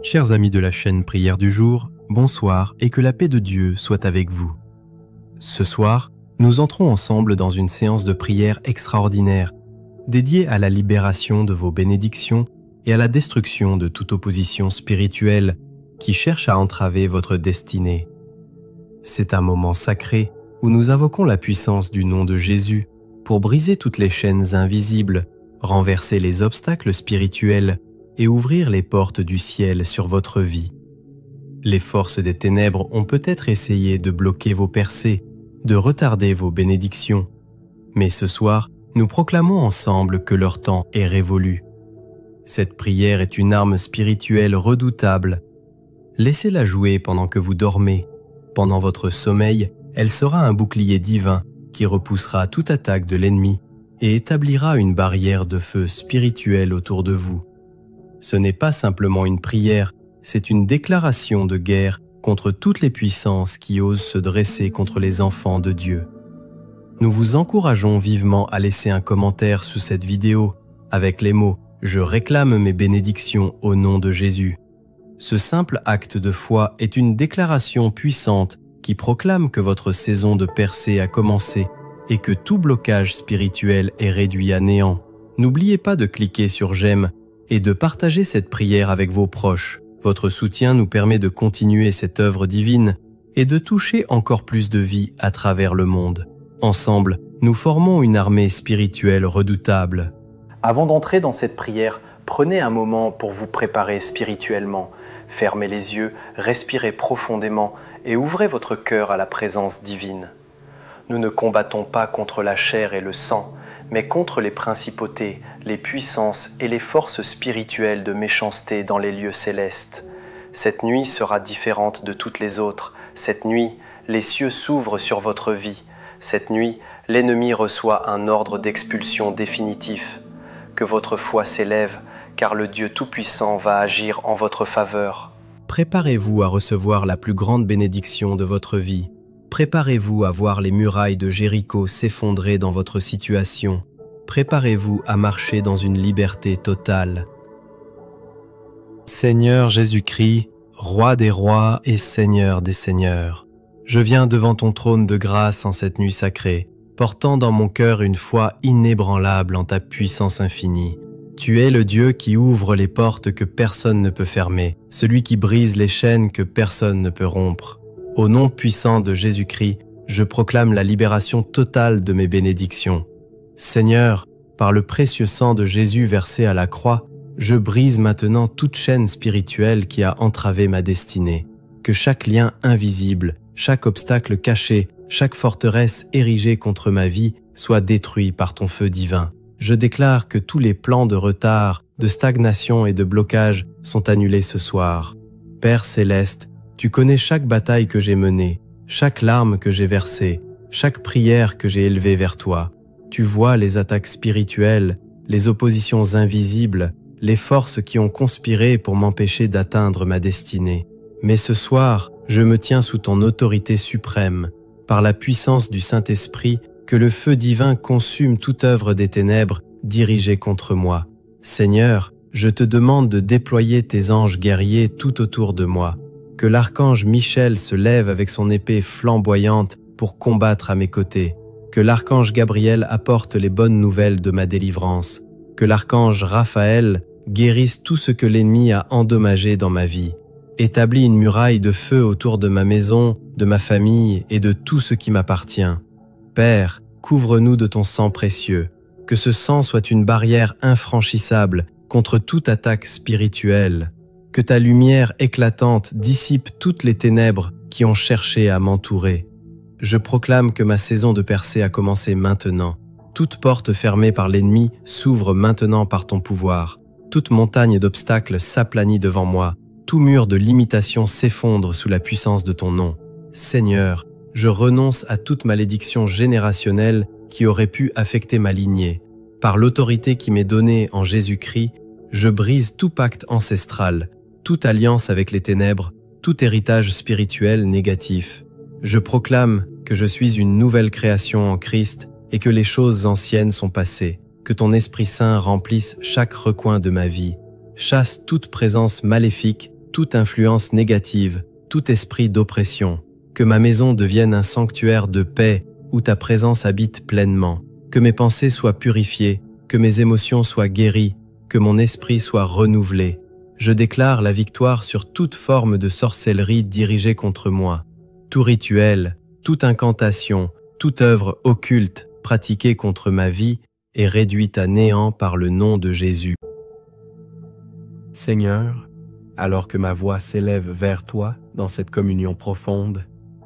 Chers amis de la chaîne Prière du jour, bonsoir et que la paix de Dieu soit avec vous. Ce soir, nous entrons ensemble dans une séance de prière extraordinaire, dédiée à la libération de vos bénédictions et à la destruction de toute opposition spirituelle qui cherche à entraver votre destinée. C'est un moment sacré où nous invoquons la puissance du nom de Jésus pour briser toutes les chaînes invisibles, renverser les obstacles spirituels et ouvrir les portes du ciel sur votre vie. Les forces des ténèbres ont peut-être essayé de bloquer vos percées, de retarder vos bénédictions, mais ce soir, nous proclamons ensemble que leur temps est révolu. Cette prière est une arme spirituelle redoutable. Laissez-la jouer pendant que vous dormez. Pendant votre sommeil, elle sera un bouclier divin qui repoussera toute attaque de l'ennemi et établira une barrière de feu spirituel autour de vous. Ce n'est pas simplement une prière, c'est une déclaration de guerre contre toutes les puissances qui osent se dresser contre les enfants de Dieu. Nous vous encourageons vivement à laisser un commentaire sous cette vidéo avec les mots « Je réclame mes bénédictions au nom de Jésus ». Ce simple acte de foi est une déclaration puissante qui proclame que votre saison de percée a commencé et que tout blocage spirituel est réduit à néant. N'oubliez pas de cliquer sur « J'aime » et de partager cette prière avec vos proches. Votre soutien nous permet de continuer cette œuvre divine et de toucher encore plus de vies à travers le monde. Ensemble, nous formons une armée spirituelle redoutable. Avant d'entrer dans cette prière, prenez un moment pour vous préparer spirituellement. Fermez les yeux, respirez profondément et ouvrez votre cœur à la présence divine. Nous ne combattons pas contre la chair et le sang, mais contre les principautés, les puissances et les forces spirituelles de méchanceté dans les lieux célestes. Cette nuit sera différente de toutes les autres. Cette nuit, les cieux s'ouvrent sur votre vie. Cette nuit, l'ennemi reçoit un ordre d'expulsion définitif. Que votre foi s'élève, car le Dieu Tout-Puissant va agir en votre faveur. Préparez-vous à recevoir la plus grande bénédiction de votre vie. Préparez-vous à voir les murailles de Jéricho s'effondrer dans votre situation. Préparez-vous à marcher dans une liberté totale. Seigneur Jésus-Christ, Roi des rois et Seigneur des seigneurs, je viens devant ton trône de grâce en cette nuit sacrée, portant dans mon cœur une foi inébranlable en ta puissance infinie. Tu es le Dieu qui ouvre les portes que personne ne peut fermer, celui qui brise les chaînes que personne ne peut rompre. Au nom puissant de Jésus-Christ, je proclame la libération totale de mes bénédictions. Seigneur, par le précieux sang de Jésus versé à la croix, je brise maintenant toute chaîne spirituelle qui a entravé ma destinée. Que chaque lien invisible, chaque obstacle caché, chaque forteresse érigée contre ma vie soit détruit par ton feu divin. Je déclare que tous les plans de retard, de stagnation et de blocage sont annulés ce soir. Père céleste, tu connais chaque bataille que j'ai menée, chaque larme que j'ai versée, chaque prière que j'ai élevée vers toi. Tu vois les attaques spirituelles, les oppositions invisibles, les forces qui ont conspiré pour m'empêcher d'atteindre ma destinée. Mais ce soir, je me tiens sous ton autorité suprême, par la puissance du Saint-Esprit, que le feu divin consume toute œuvre des ténèbres dirigée contre moi. Seigneur, je te demande de déployer tes anges guerriers tout autour de moi. Que l'archange Michel se lève avec son épée flamboyante pour combattre à mes côtés. Que l'archange Gabriel apporte les bonnes nouvelles de ma délivrance. Que l'archange Raphaël guérisse tout ce que l'ennemi a endommagé dans ma vie. Établis une muraille de feu autour de ma maison, de ma famille et de tout ce qui m'appartient. Père, couvre-nous de ton sang précieux. Que ce sang soit une barrière infranchissable contre toute attaque spirituelle. Que ta lumière éclatante dissipe toutes les ténèbres qui ont cherché à m'entourer. Je proclame que ma saison de percée a commencé maintenant. Toute porte fermée par l'ennemi s'ouvre maintenant par ton pouvoir. Toute montagne d'obstacles s'aplanit devant moi. Tout mur de limitation s'effondre sous la puissance de ton nom. Seigneur, je renonce à toute malédiction générationnelle qui aurait pu affecter ma lignée. Par l'autorité qui m'est donnée en Jésus-Christ, je brise tout pacte ancestral, toute alliance avec les ténèbres, tout héritage spirituel négatif. Je proclame que je suis une nouvelle création en Christ et que les choses anciennes sont passées. Que ton Esprit Saint remplisse chaque recoin de ma vie. Chasse toute présence maléfique, toute influence négative, tout esprit d'oppression, que ma maison devienne un sanctuaire de paix où ta présence habite pleinement, que mes pensées soient purifiées, que mes émotions soient guéries, que mon esprit soit renouvelé. Je déclare la victoire sur toute forme de sorcellerie dirigée contre moi. Tout rituel, toute incantation, toute œuvre occulte pratiquée contre ma vie est réduite à néant par le nom de Jésus. Seigneur, alors que ma voix s'élève vers toi dans cette communion profonde,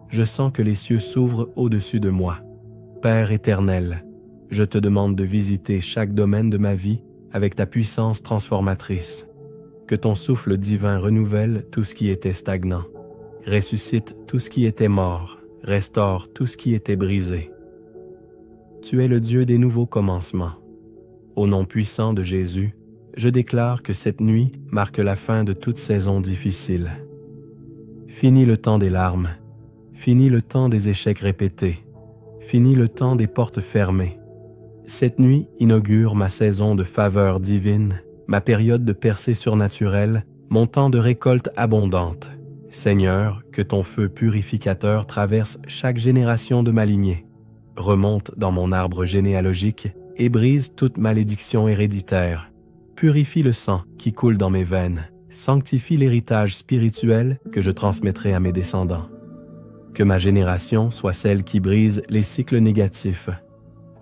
je sens que les cieux s'ouvrent au-dessus de moi. Père éternel, je te demande de visiter chaque domaine de ma vie avec ta puissance transformatrice. Que ton souffle divin renouvelle tout ce qui était stagnant, ressuscite tout ce qui était mort, restaure tout ce qui était brisé. Tu es le Dieu des nouveaux commencements. Au nom puissant de Jésus, je déclare que cette nuit marque la fin de toute saison difficile. Fini le temps des larmes, fini le temps des échecs répétés, fini le temps des portes fermées. Cette nuit inaugure ma saison de faveur divine, ma période de percée surnaturelle, mon temps de récolte abondante. Seigneur, que ton feu purificateur traverse chaque génération de ma lignée, remonte dans mon arbre généalogique et brise toute malédiction héréditaire. Purifie le sang qui coule dans mes veines, sanctifie l'héritage spirituel que je transmettrai à mes descendants. Que ma génération soit celle qui brise les cycles négatifs.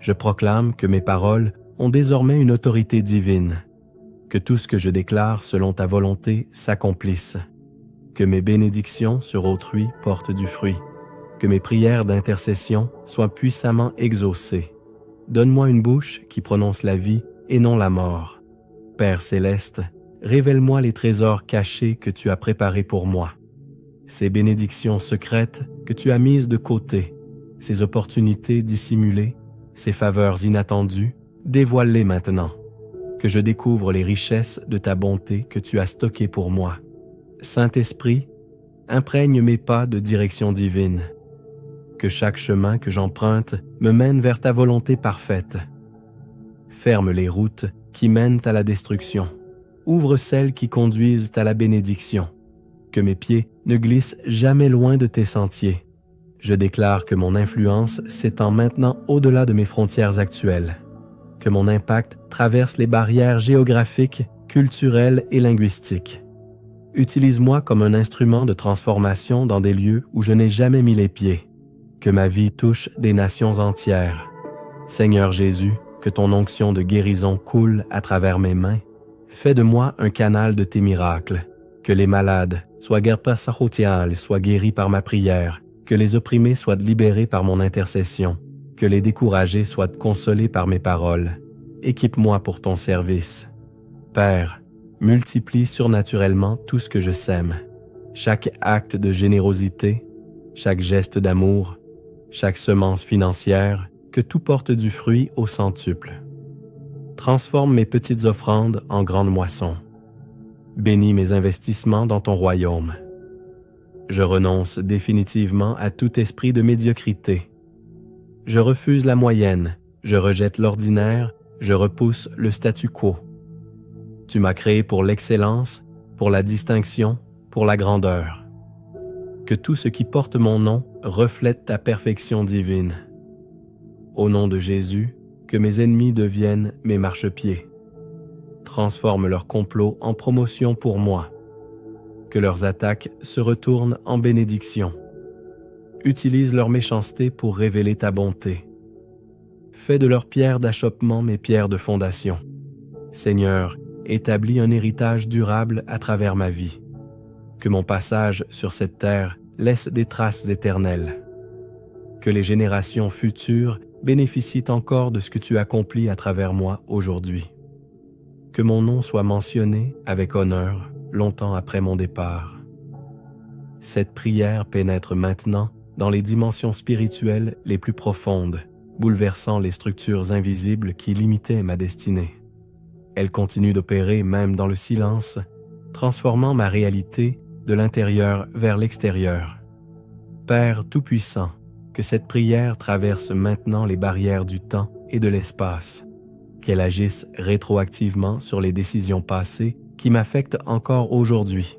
Je proclame que mes paroles ont désormais une autorité divine. Que tout ce que je déclare selon ta volonté s'accomplisse. Que mes bénédictions sur autrui portent du fruit. Que mes prières d'intercession soient puissamment exaucées. Donne-moi une bouche qui prononce la vie et non la mort. Père céleste, révèle-moi les trésors cachés que tu as préparés pour moi. Ces bénédictions secrètes que tu as mises de côté, ces opportunités dissimulées, ces faveurs inattendues, dévoile-les maintenant. Que je découvre les richesses de ta bonté que tu as stockées pour moi. Saint-Esprit, imprègne mes pas de direction divine. Que chaque chemin que j'emprunte me mène vers ta volonté parfaite. Ferme les routes qui mènent à la destruction. Ouvre celles qui conduisent à la bénédiction. Que mes pieds ne glissent jamais loin de tes sentiers. Je déclare que mon influence s'étend maintenant au-delà de mes frontières actuelles. Que mon impact traverse les barrières géographiques, culturelles et linguistiques. Utilise-moi comme un instrument de transformation dans des lieux où je n'ai jamais mis les pieds. Que ma vie touche des nations entières. Seigneur Jésus, que ton onction de guérison coule à travers mes mains. Fais de moi un canal de tes miracles. Que les malades soient guéris par ma prière. Que les opprimés soient libérés par mon intercession. Que les découragés soient consolés par mes paroles. Équipe-moi pour ton service. Père, multiplie surnaturellement tout ce que je sème. Chaque acte de générosité, chaque geste d'amour, chaque semence financière, que tout porte du fruit au centuple. Transforme mes petites offrandes en grandes moissons. Bénis mes investissements dans ton royaume. Je renonce définitivement à tout esprit de médiocrité. Je refuse la moyenne, je rejette l'ordinaire, je repousse le statu quo. Tu m'as créé pour l'excellence, pour la distinction, pour la grandeur. Que tout ce qui porte mon nom reflète ta perfection divine. Au nom de Jésus, que mes ennemis deviennent mes marchepieds. Transforme leur complot en promotion pour moi. Que leurs attaques se retournent en bénédiction. Utilise leur méchanceté pour révéler ta bonté. Fais de leurs pierres d'achoppement mes pierres de fondation. Seigneur, établis un héritage durable à travers ma vie. Que mon passage sur cette terre laisse des traces éternelles. Que les générations futures bénéficient encore de ce que tu accomplis à travers moi aujourd'hui. Que mon nom soit mentionné avec honneur longtemps après mon départ. Cette prière pénètre maintenant dans les dimensions spirituelles les plus profondes, bouleversant les structures invisibles qui limitaient ma destinée. Elle continue d'opérer même dans le silence, transformant ma réalité de l'intérieur vers l'extérieur. Père Tout-Puissant, que cette prière traverse maintenant les barrières du temps et de l'espace, qu'elle agisse rétroactivement sur les décisions passées qui m'affectent encore aujourd'hui,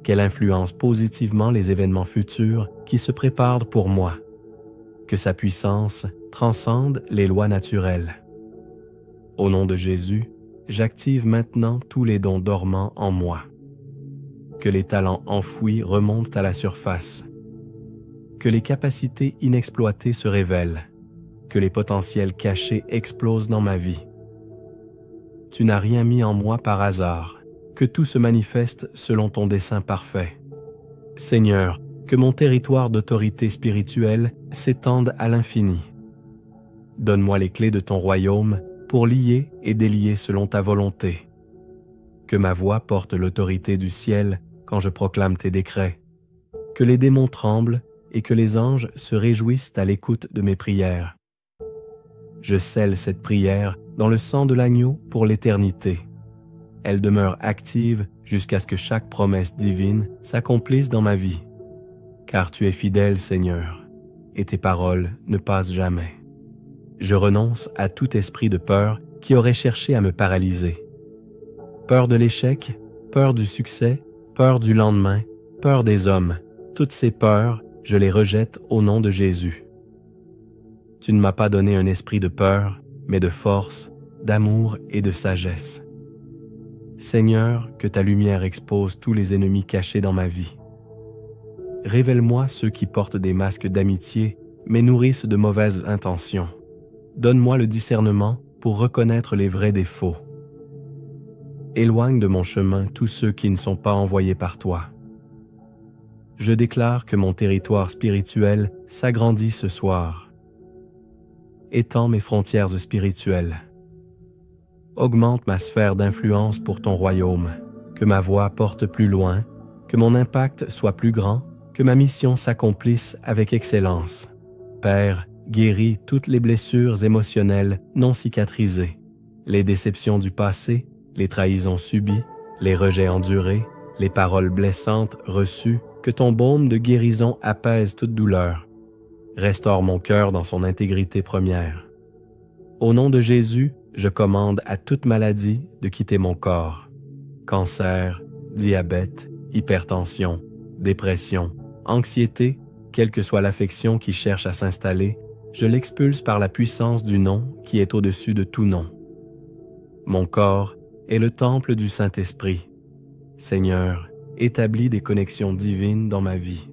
qu'elle influence positivement les événements futurs qui se préparent pour moi, que sa puissance transcende les lois naturelles. Au nom de Jésus, j'active maintenant tous les dons dormants en moi. Que les talents enfouis remontent à la surface. Que les capacités inexploitées se révèlent. Que les potentiels cachés explosent dans ma vie. Tu n'as rien mis en moi par hasard. Que tout se manifeste selon ton dessein parfait. Seigneur, que mon territoire d'autorité spirituelle s'étende à l'infini. Donne-moi les clés de ton royaume pour lier et délier selon ta volonté. Que ma voix porte l'autorité du ciel quand je proclame tes décrets. Que les démons tremblent et que les anges se réjouissent à l'écoute de mes prières. Je scelle cette prière dans le sang de l'agneau pour l'éternité. Elle demeure active jusqu'à ce que chaque promesse divine s'accomplisse dans ma vie. Car tu es fidèle, Seigneur, et tes paroles ne passent jamais. Je renonce à tout esprit de peur qui aurait cherché à me paralyser. Peur de l'échec, peur du succès, peur du lendemain, peur des hommes, toutes ces peurs, je les rejette au nom de Jésus. Tu ne m'as pas donné un esprit de peur, mais de force, d'amour et de sagesse. Seigneur, que ta lumière expose tous les ennemis cachés dans ma vie. Révèle-moi ceux qui portent des masques d'amitié, mais nourrissent de mauvaises intentions. Donne-moi le discernement pour reconnaître les vrais des faux. Éloigne de mon chemin tous ceux qui ne sont pas envoyés par toi. Je déclare que mon territoire spirituel s'agrandit ce soir. Étends mes frontières spirituelles. Augmente ma sphère d'influence pour ton royaume, que ma voix porte plus loin, que mon impact soit plus grand, que ma mission s'accomplisse avec excellence. Père, guéris toutes les blessures émotionnelles non cicatrisées, les déceptions du passé, les trahisons subies, les rejets endurés, les paroles blessantes reçues, que ton baume de guérison apaise toute douleur. Restaure mon cœur dans son intégrité première. Au nom de Jésus, je commande à toute maladie de quitter mon corps. Cancer, diabète, hypertension, dépression, anxiété, quelle que soit l'affection qui cherche à s'installer, je l'expulse par la puissance du nom qui est au-dessus de tout nom. Mon corps est le temple du Saint-Esprit. Seigneur, établis des connexions divines dans ma vie.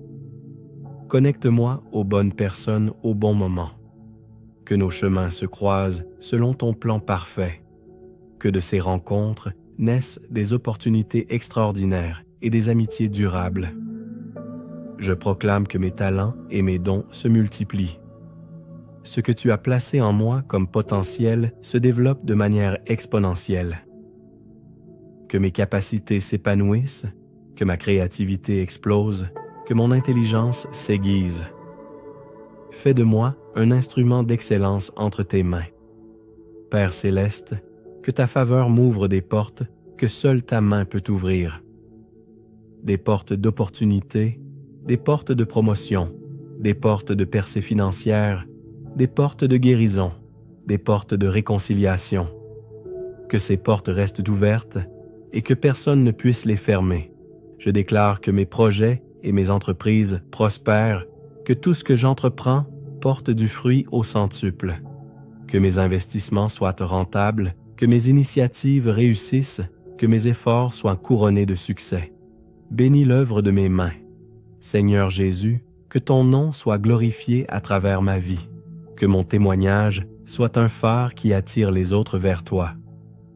Connecte-moi aux bonnes personnes au bon moment. Que nos chemins se croisent selon ton plan parfait. Que de ces rencontres naissent des opportunités extraordinaires et des amitiés durables. Je proclame que mes talents et mes dons se multiplient. Ce que tu as placé en moi comme potentiel se développe de manière exponentielle. Que mes capacités s'épanouissent, que ma créativité explose, que mon intelligence s'aiguise. Fais de moi un instrument d'excellence entre tes mains. Père céleste, que ta faveur m'ouvre des portes que seule ta main peut ouvrir. Des portes d'opportunité, des portes de promotion, des portes de percée financière, des portes de guérison, des portes de réconciliation. Que ces portes restent ouvertes et que personne ne puisse les fermer. Je déclare que mes projets et mes entreprises prospèrent, que tout ce que j'entreprends porte du fruit au centuple, que mes investissements soient rentables, que mes initiatives réussissent, que mes efforts soient couronnés de succès. Bénis l'œuvre de mes mains. Seigneur Jésus, que ton nom soit glorifié à travers ma vie, que mon témoignage soit un phare qui attire les autres vers toi,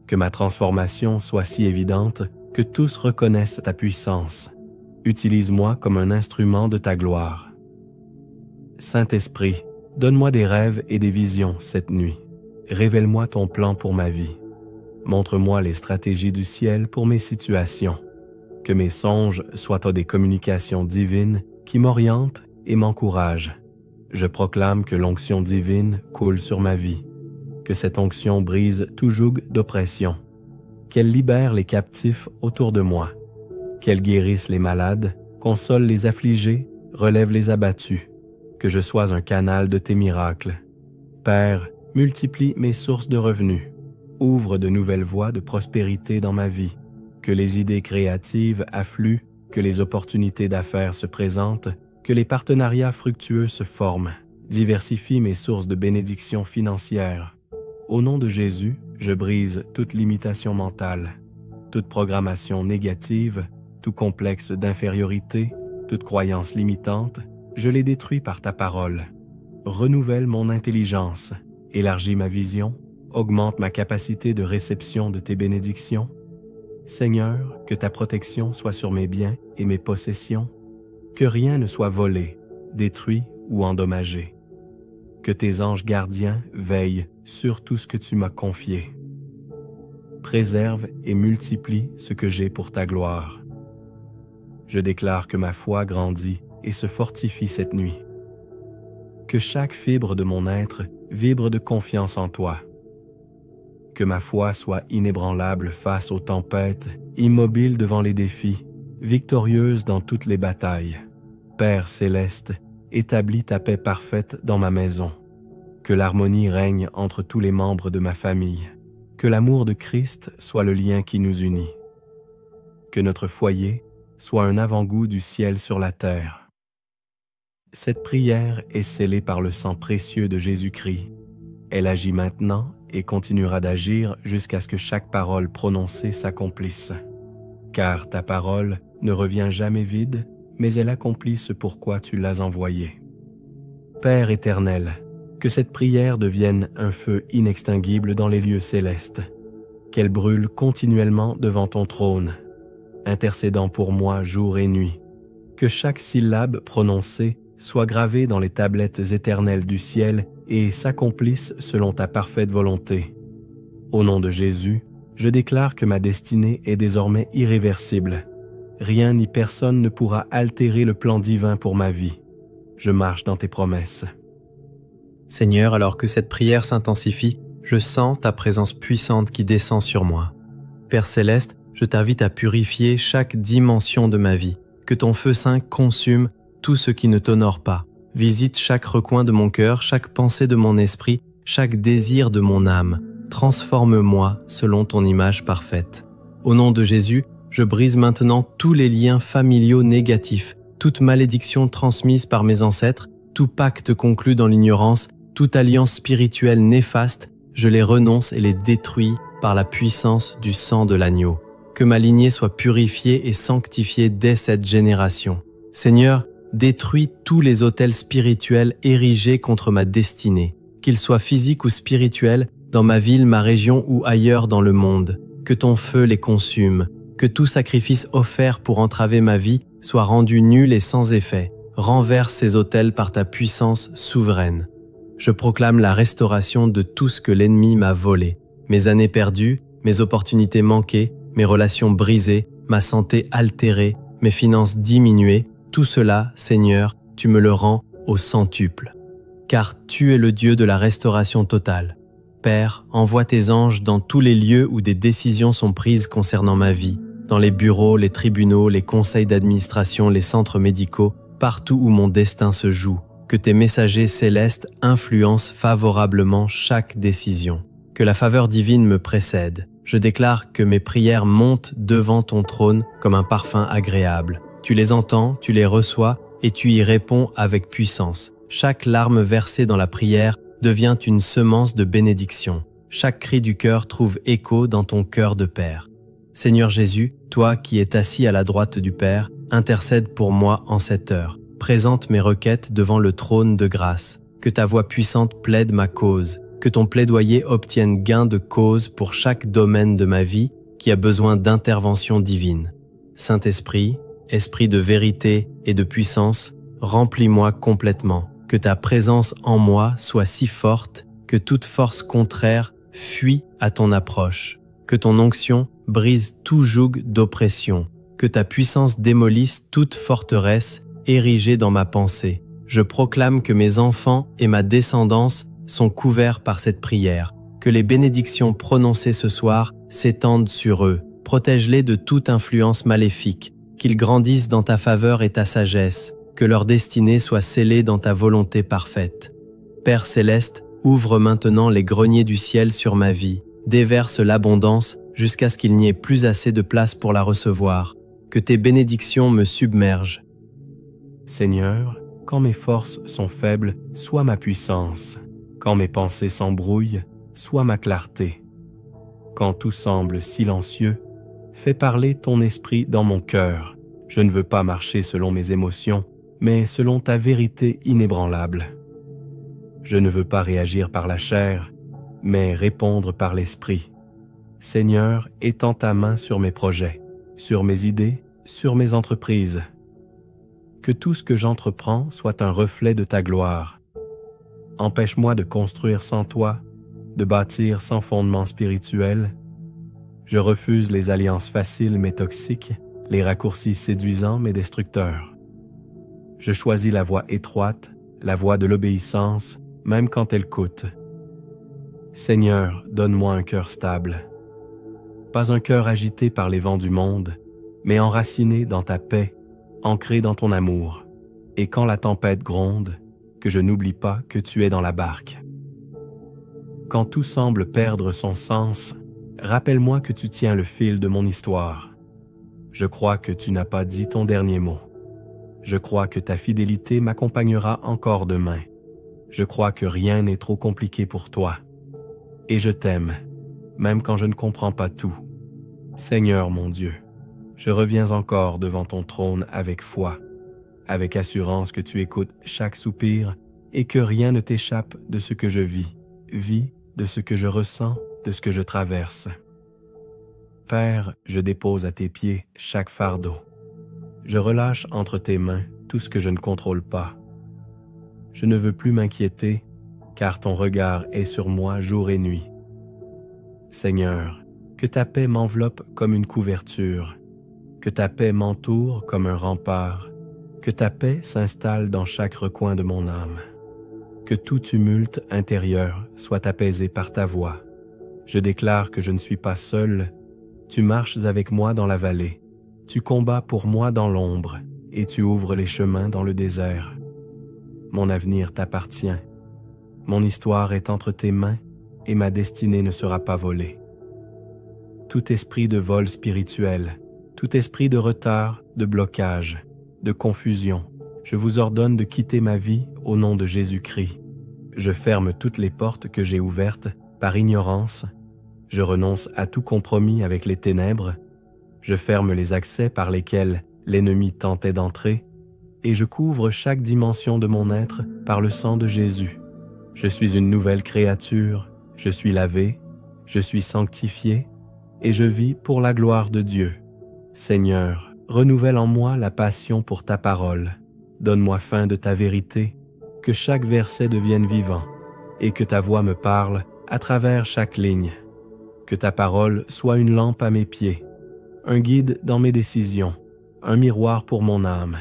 que ma transformation soit si évidente que tous reconnaissent ta puissance. Utilise-moi comme un instrument de ta gloire. Saint-Esprit, donne-moi des rêves et des visions cette nuit. Révèle-moi ton plan pour ma vie. Montre-moi les stratégies du ciel pour mes situations. Que mes songes soient des communications divines qui m'orientent et m'encouragent. Je proclame que l'onction divine coule sur ma vie. Que cette onction brise tout joug d'oppression. Qu'elle libère les captifs autour de moi. Qu'elle guérisse les malades, console les affligés, relève les abattus. Que je sois un canal de tes miracles. Père, multiplie mes sources de revenus. Ouvre de nouvelles voies de prospérité dans ma vie. Que les idées créatives affluent, que les opportunités d'affaires se présentent, que les partenariats fructueux se forment. Diversifie mes sources de bénédictions financières. Au nom de Jésus, je brise toute limitation mentale, toute programmation négative, tout complexe d'infériorité, toute croyance limitante, je les détruis par ta parole. Renouvelle mon intelligence, élargis ma vision, augmente ma capacité de réception de tes bénédictions. Seigneur, que ta protection soit sur mes biens et mes possessions, que rien ne soit volé, détruit ou endommagé. Que tes anges gardiens veillent sur tout ce que tu m'as confié. Préserve et multiplie ce que j'ai pour ta gloire. Je déclare que ma foi grandit et se fortifie cette nuit. Que chaque fibre de mon être vibre de confiance en toi. Que ma foi soit inébranlable face aux tempêtes, immobile devant les défis, victorieuse dans toutes les batailles. Père céleste, établis ta paix parfaite dans ma maison. Que l'harmonie règne entre tous les membres de ma famille. Que l'amour de Christ soit le lien qui nous unit. Que notre foyer soit un avant-goût du ciel sur la terre. Cette prière est scellée par le sang précieux de Jésus-Christ. Elle agit maintenant et continuera d'agir jusqu'à ce que chaque parole prononcée s'accomplisse. Car ta parole ne revient jamais vide, mais elle accomplit ce pourquoi tu l'as envoyée. Père éternel, que cette prière devienne un feu inextinguible dans les lieux célestes, qu'elle brûle continuellement devant ton trône, intercédant pour moi jour et nuit, que chaque syllabe prononcée soit gravée dans les tablettes éternelles du ciel et s'accomplisse selon ta parfaite volonté. Au nom de Jésus, je déclare que ma destinée est désormais irréversible. Rien ni personne ne pourra altérer le plan divin pour ma vie. Je marche dans tes promesses. Seigneur, alors que cette prière s'intensifie, je sens ta présence puissante qui descend sur moi. Père céleste, je t'invite à purifier chaque dimension de ma vie, que ton feu saint consume tout ce qui ne t'honore pas. Visite chaque recoin de mon cœur, chaque pensée de mon esprit, chaque désir de mon âme. Transforme-moi selon ton image parfaite. Au nom de Jésus, je brise maintenant tous les liens familiaux négatifs, toute malédiction transmise par mes ancêtres, tout pacte conclu dans l'ignorance, toute alliance spirituelle néfaste, je les renonce et les détruis par la puissance du sang de l'agneau. Que ma lignée soit purifiée et sanctifiée dès cette génération. Seigneur, détruis tous les autels spirituels érigés contre ma destinée, qu'ils soient physiques ou spirituels, dans ma ville, ma région ou ailleurs dans le monde. Que ton feu les consume, que tout sacrifice offert pour entraver ma vie soit rendu nul et sans effet. Renverse ces autels par ta puissance souveraine. Je proclame la restauration de tout ce que l'ennemi m'a volé. Mes années perdues, mes opportunités manquées, mes relations brisées, ma santé altérée, mes finances diminuées, tout cela, Seigneur, tu me le rends au centuple. Car tu es le Dieu de la restauration totale. Père, envoie tes anges dans tous les lieux où des décisions sont prises concernant ma vie, dans les bureaux, les tribunaux, les conseils d'administration, les centres médicaux, partout où mon destin se joue. Que tes messagers célestes influencent favorablement chaque décision. Que la faveur divine me précède. Je déclare que mes prières montent devant ton trône comme un parfum agréable. Tu les entends, tu les reçois et tu y réponds avec puissance. Chaque larme versée dans la prière devient une semence de bénédiction. Chaque cri du cœur trouve écho dans ton cœur de Père. Seigneur Jésus, toi qui es assis à la droite du Père, intercède pour moi en cette heure. Présente mes requêtes devant le trône de grâce. Que ta voix puissante plaide ma cause. Que ton plaidoyer obtienne gain de cause pour chaque domaine de ma vie qui a besoin d'intervention divine. Saint-Esprit, Esprit de vérité et de puissance, remplis-moi complètement. Que ta présence en moi soit si forte que toute force contraire fuit à ton approche. Que ton onction brise tout joug d'oppression. Que ta puissance démolisse toute forteresse érigée dans ma pensée. Je proclame que mes enfants et ma descendance sont couverts par cette prière. Que les bénédictions prononcées ce soir s'étendent sur eux. Protège-les de toute influence maléfique. Qu'ils grandissent dans ta faveur et ta sagesse. Que leur destinée soit scellée dans ta volonté parfaite. Père céleste, ouvre maintenant les greniers du ciel sur ma vie. Déverse l'abondance jusqu'à ce qu'il n'y ait plus assez de place pour la recevoir. que tes bénédictions me submergent. Seigneur, quand mes forces sont faibles, sois ma puissance. Quand mes pensées s'embrouillent, sois ma clarté. Quand tout semble silencieux, fais parler ton esprit dans mon cœur. Je ne veux pas marcher selon mes émotions, mais selon ta vérité inébranlable. Je ne veux pas réagir par la chair, mais répondre par l'esprit. Seigneur, étends ta main sur mes projets, sur mes idées, sur mes entreprises. Que tout ce que j'entreprends soit un reflet de ta gloire. Empêche-moi de construire sans toi, de bâtir sans fondement spirituel. Je refuse les alliances faciles mais toxiques, les raccourcis séduisants mais destructeurs. Je choisis la voie étroite, la voie de l'obéissance, même quand elle coûte. Seigneur, donne-moi un cœur stable. Pas un cœur agité par les vents du monde, mais enraciné dans ta paix, ancré dans ton amour. Et quand la tempête gronde, que je n'oublie pas que tu es dans la barque. Quand tout semble perdre son sens, rappelle-moi que tu tiens le fil de mon histoire. Je crois que tu n'as pas dit ton dernier mot. Je crois que ta fidélité m'accompagnera encore demain. Je crois que rien n'est trop compliqué pour toi. Et je t'aime, même quand je ne comprends pas tout. Seigneur mon Dieu, je reviens encore devant ton trône avec foi, avec assurance que tu écoutes chaque soupir et que rien ne t'échappe de ce que je vis de ce que je ressens, de ce que je traverse. Père, je dépose à tes pieds chaque fardeau. Je relâche entre tes mains tout ce que je ne contrôle pas. Je ne veux plus m'inquiéter, car ton regard est sur moi jour et nuit. Seigneur, que ta paix m'enveloppe comme une couverture, que ta paix m'entoure comme un rempart, que ta paix s'installe dans chaque recoin de mon âme. Que tout tumulte intérieur soit apaisé par ta voix. Je déclare que je ne suis pas seul. Tu marches avec moi dans la vallée. Tu combats pour moi dans l'ombre et tu ouvres les chemins dans le désert. Mon avenir t'appartient. Mon histoire est entre tes mains et ma destinée ne sera pas volée. Tout esprit de vol spirituel, tout esprit de retard, de blocage, de confusion, je vous ordonne de quitter ma vie au nom de Jésus-Christ. Je ferme toutes les portes que j'ai ouvertes par ignorance. Je renonce à tout compromis avec les ténèbres. Je ferme les accès par lesquels l'ennemi tentait d'entrer et je couvre chaque dimension de mon être par le sang de Jésus. Je suis une nouvelle créature, je suis lavé, je suis sanctifié et je vis pour la gloire de Dieu. Seigneur, renouvelle en moi la passion pour ta parole. Donne-moi faim de ta vérité, que chaque verset devienne vivant et que ta voix me parle à travers chaque ligne. Que ta parole soit une lampe à mes pieds, un guide dans mes décisions, un miroir pour mon âme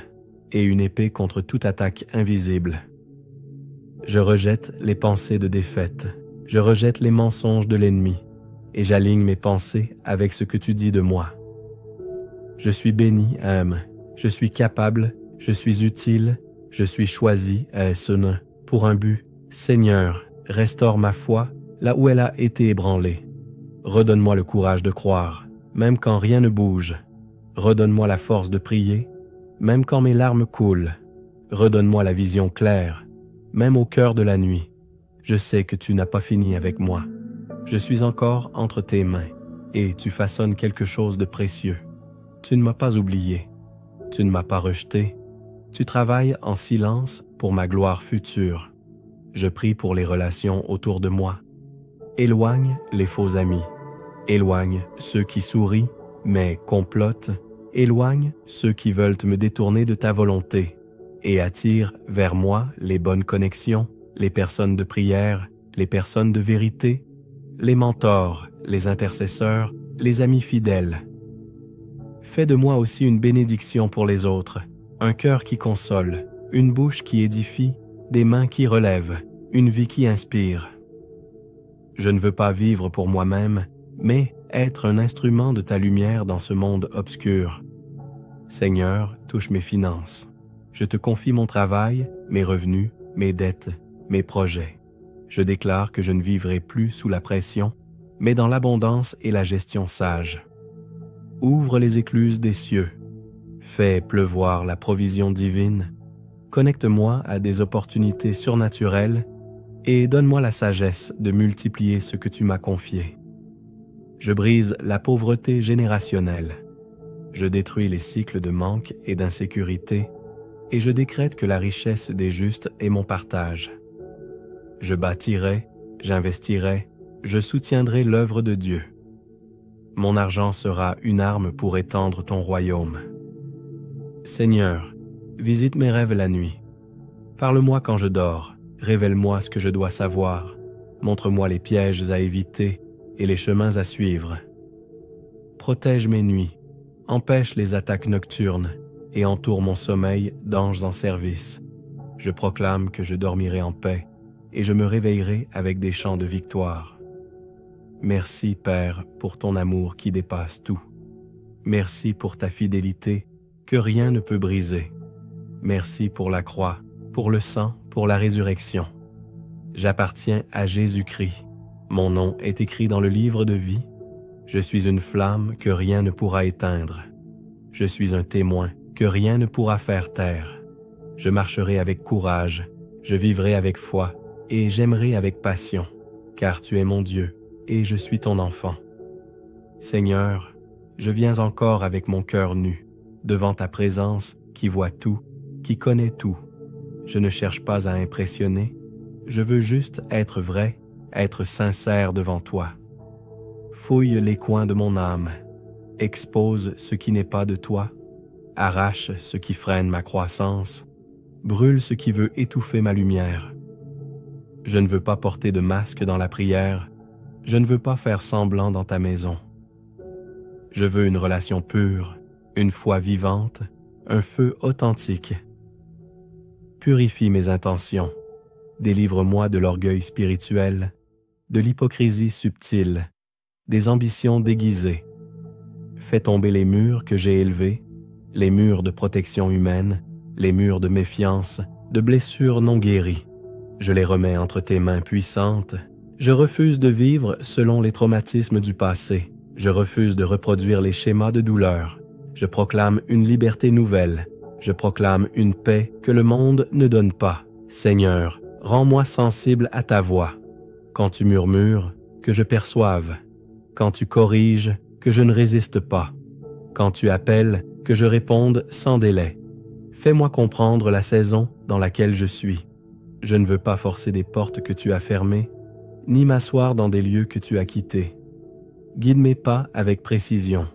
et une épée contre toute attaque invisible. Je rejette les pensées de défaite, je rejette les mensonges de l'ennemi et j'aligne mes pensées avec ce que tu dis de moi. Je suis béni, je suis capable, je suis utile, je suis choisi, pour un but. Seigneur, restaure ma foi là où elle a été ébranlée. Redonne-moi le courage de croire, même quand rien ne bouge. Redonne-moi la force de prier, même quand mes larmes coulent. Redonne-moi la vision claire, même au cœur de la nuit. Je sais que tu n'as pas fini avec moi. Je suis encore entre tes mains, et tu façonnes quelque chose de précieux. Tu ne m'as pas oublié, tu ne m'as pas rejeté. Tu travailles en silence pour ma gloire future. Je prie pour les relations autour de moi. Éloigne les faux amis. Éloigne ceux qui sourient, mais complotent. Éloigne ceux qui veulent me détourner de ta volonté. Et attire vers moi les bonnes connexions, les personnes de prière, les personnes de vérité, les mentors, les intercesseurs, les amis fidèles. Fais de moi aussi une bénédiction pour les autres, un cœur qui console, une bouche qui édifie, des mains qui relèvent, une vie qui inspire. Je ne veux pas vivre pour moi-même, mais être un instrument de ta lumière dans ce monde obscur. Seigneur, touche mes finances. Je te confie mon travail, mes revenus, mes dettes, mes projets. Je déclare que je ne vivrai plus sous la pression, mais dans l'abondance et la gestion sage. Ouvre les écluses des cieux, Fais pleuvoir la provision divine, connecte-moi à des opportunités surnaturelles et donne-moi la sagesse de multiplier ce que tu m'as confié. Je brise la pauvreté générationnelle. Je détruis les cycles de manque et d'insécurité et je décrète que la richesse des justes est mon partage. Je bâtirai, j'investirai, je soutiendrai l'œuvre de Dieu. Mon argent sera une arme pour étendre ton royaume. Seigneur, visite mes rêves la nuit. Parle-moi quand je dors, révèle-moi ce que je dois savoir, montre-moi les pièges à éviter et les chemins à suivre. Protège mes nuits, empêche les attaques nocturnes et entoure mon sommeil d'anges en service. Je proclame que je dormirai en paix et je me réveillerai avec des chants de victoire. Merci, Père, pour ton amour qui dépasse tout. Merci pour ta fidélité que rien ne peut briser. Merci pour la croix, pour le sang, pour la résurrection. J'appartiens à Jésus-Christ. Mon nom est écrit dans le livre de vie. Je suis une flamme que rien ne pourra éteindre. Je suis un témoin que rien ne pourra faire taire. Je marcherai avec courage, je vivrai avec foi et j'aimerai avec passion, car tu es mon Dieu et je suis ton enfant. Seigneur, je viens encore avec mon cœur nu, devant ta présence qui voit tout, qui connaît tout. Je ne cherche pas à impressionner, je veux juste être vrai, être sincère devant toi. Fouille les coins de mon âme, expose ce qui n'est pas de toi, arrache ce qui freine ma croissance, brûle ce qui veut étouffer ma lumière. Je ne veux pas porter de masque dans la prière, je ne veux pas faire semblant dans ta maison. Je veux une relation pure, une foi vivante, un feu authentique. Purifie mes intentions, délivre-moi de l'orgueil spirituel, de l'hypocrisie subtile, des ambitions déguisées. Fais tomber les murs que j'ai élevés, les murs de protection humaine, les murs de méfiance, de blessures non guéries. Je les remets entre tes mains puissantes. Je refuse de vivre selon les traumatismes du passé. Je refuse de reproduire les schémas de douleur. Je proclame une liberté nouvelle. Je proclame une paix que le monde ne donne pas. Seigneur, rends-moi sensible à ta voix. Quand tu murmures, que je perçoive. Quand tu corriges, que je ne résiste pas. Quand tu appelles, que je réponde sans délai. Fais-moi comprendre la saison dans laquelle je suis. Je ne veux pas forcer des portes que tu as fermées, ni m'asseoir dans des lieux que tu as quittés. Guide mes pas avec précision.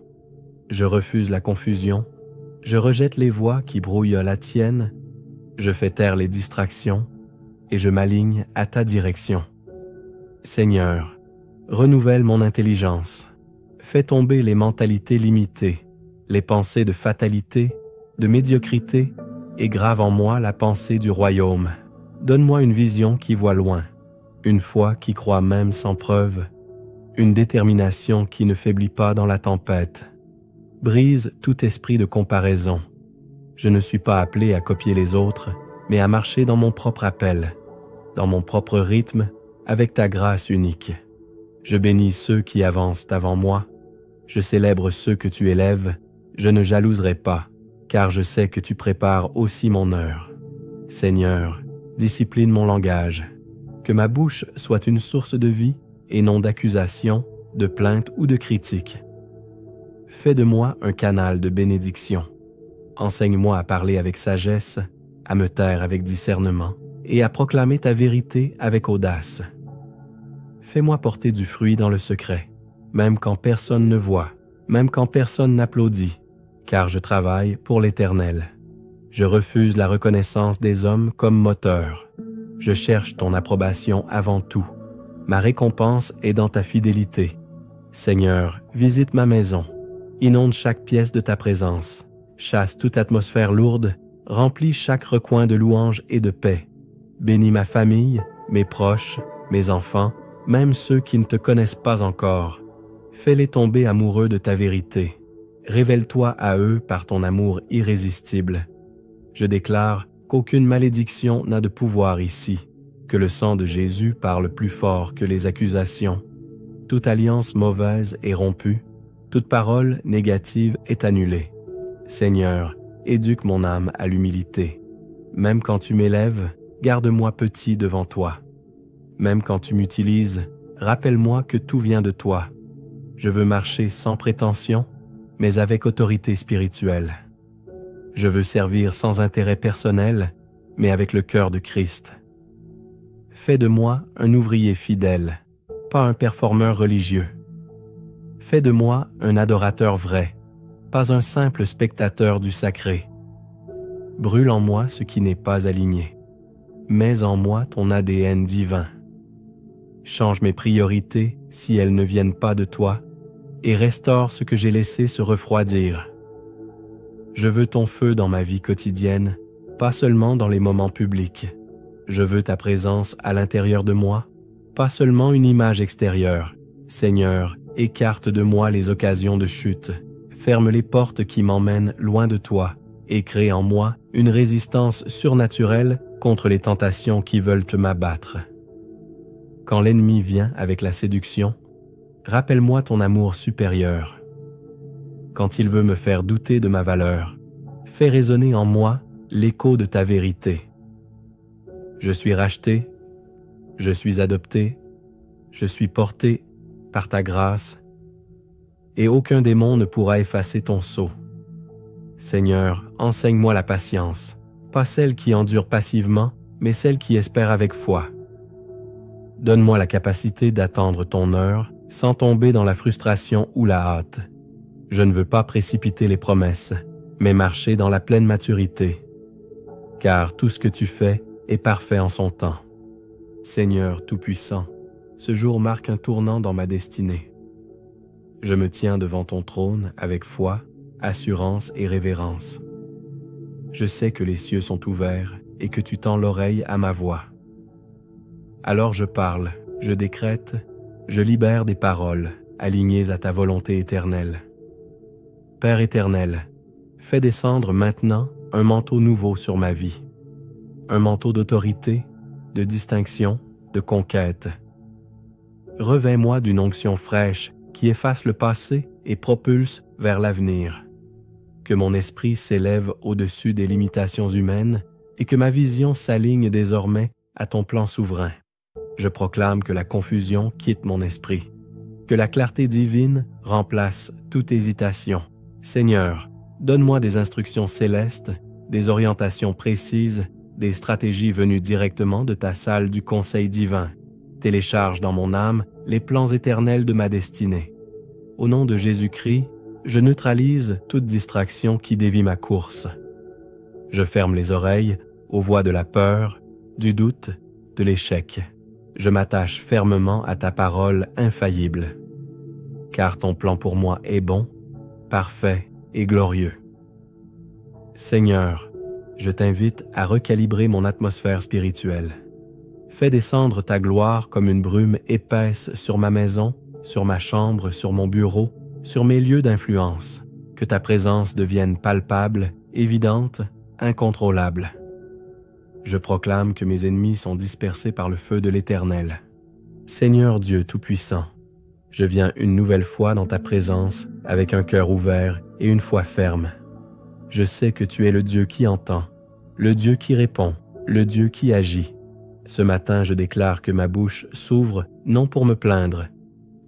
Je refuse la confusion, je rejette les voix qui brouillent la tienne, je fais taire les distractions et je m'aligne à ta direction. Seigneur, renouvelle mon intelligence, fais tomber les mentalités limitées, les pensées de fatalité, de médiocrité et grave en moi la pensée du royaume. Donne-moi une vision qui voit loin, une foi qui croit même sans preuve, une détermination qui ne faiblit pas dans la tempête. Brise tout esprit de comparaison. Je ne suis pas appelé à copier les autres, mais à marcher dans mon propre appel, dans mon propre rythme, avec ta grâce unique. Je bénis ceux qui avancent avant moi, je célèbre ceux que tu élèves, je ne jalouserai pas, car je sais que tu prépares aussi mon heure. Seigneur, discipline mon langage, que ma bouche soit une source de vie et non d'accusation, de plainte ou de critique. Fais de moi un canal de bénédiction. Enseigne-moi à parler avec sagesse, à me taire avec discernement et à proclamer ta vérité avec audace. Fais-moi porter du fruit dans le secret, même quand personne ne voit, même quand personne n'applaudit, car je travaille pour l'Éternel. Je refuse la reconnaissance des hommes comme moteur. Je cherche ton approbation avant tout. Ma récompense est dans ta fidélité. Seigneur, visite ma maison. Inonde chaque pièce de ta présence. Chasse toute atmosphère lourde. Remplis chaque recoin de louange et de paix. Bénis ma famille, mes proches, mes enfants, même ceux qui ne te connaissent pas encore. Fais-les tomber amoureux de ta vérité. Révèle-toi à eux par ton amour irrésistible. Je déclare qu'aucune malédiction n'a de pouvoir ici, que le sang de Jésus parle plus fort que les accusations. Toute alliance mauvaise est rompue, toute parole négative est annulée. Seigneur, éduque mon âme à l'humilité. Même quand tu m'élèves, garde-moi petit devant toi. Même quand tu m'utilises, rappelle-moi que tout vient de toi. Je veux marcher sans prétention, mais avec autorité spirituelle. Je veux servir sans intérêt personnel, mais avec le cœur de Christ. Fais de moi un ouvrier fidèle, pas un performeur religieux. Fais de moi un adorateur vrai, pas un simple spectateur du sacré. Brûle en moi ce qui n'est pas aligné. Mets en moi ton ADN divin. Change mes priorités si elles ne viennent pas de toi et restaure ce que j'ai laissé se refroidir. Je veux ton feu dans ma vie quotidienne, pas seulement dans les moments publics. Je veux ta présence à l'intérieur de moi, pas seulement une image extérieure. Seigneur, écarte de moi les occasions de chute, ferme les portes qui m'emmènent loin de toi et crée en moi une résistance surnaturelle contre les tentations qui veulent m'abattre. Quand l'ennemi vient avec la séduction, rappelle-moi ton amour supérieur. Quand il veut me faire douter de ma valeur, fais résonner en moi l'écho de ta vérité. Je suis racheté, je suis adopté, je suis porté par ta grâce, et aucun démon ne pourra effacer ton sceau. Seigneur, enseigne-moi la patience, pas celle qui endure passivement, mais celle qui espère avec foi. Donne-moi la capacité d'attendre ton heure sans tomber dans la frustration ou la hâte. Je ne veux pas précipiter les promesses, mais marcher dans la pleine maturité. Car tout ce que tu fais est parfait en son temps. Seigneur Tout-Puissant, ce jour marque un tournant dans ma destinée. Je me tiens devant ton trône avec foi, assurance et révérence. Je sais que les cieux sont ouverts et que tu tends l'oreille à ma voix. Alors je parle, je décrète, je libère des paroles alignées à ta volonté éternelle. Père éternel, fais descendre maintenant un manteau nouveau sur ma vie. Un manteau d'autorité, de distinction, de conquête. Revêts-moi d'une onction fraîche qui efface le passé et propulse vers l'avenir. Que mon esprit s'élève au-dessus des limitations humaines et que ma vision s'aligne désormais à ton plan souverain. Je proclame que la confusion quitte mon esprit, que la clarté divine remplace toute hésitation. Seigneur, donne-moi des instructions célestes, des orientations précises, des stratégies venues directement de ta salle du conseil divin. Télécharge dans mon âme les plans éternels de ma destinée. Au nom de Jésus-Christ, je neutralise toute distraction qui dévie ma course. Je ferme les oreilles aux voix de la peur, du doute, de l'échec. Je m'attache fermement à ta parole infaillible. Car ton plan pour moi est bon, parfait et glorieux. Seigneur, je t'invite à recalibrer mon atmosphère spirituelle. Fais descendre ta gloire comme une brume épaisse sur ma maison, sur ma chambre, sur mon bureau, sur mes lieux d'influence. Que ta présence devienne palpable, évidente, incontrôlable. Je proclame que mes ennemis sont dispersés par le feu de l'Éternel. Seigneur Dieu Tout-Puissant, je viens une nouvelle fois dans ta présence avec un cœur ouvert et une foi ferme. Je sais que tu es le Dieu qui entend, le Dieu qui répond, le Dieu qui agit. Ce matin, je déclare que ma bouche s'ouvre non pour me plaindre,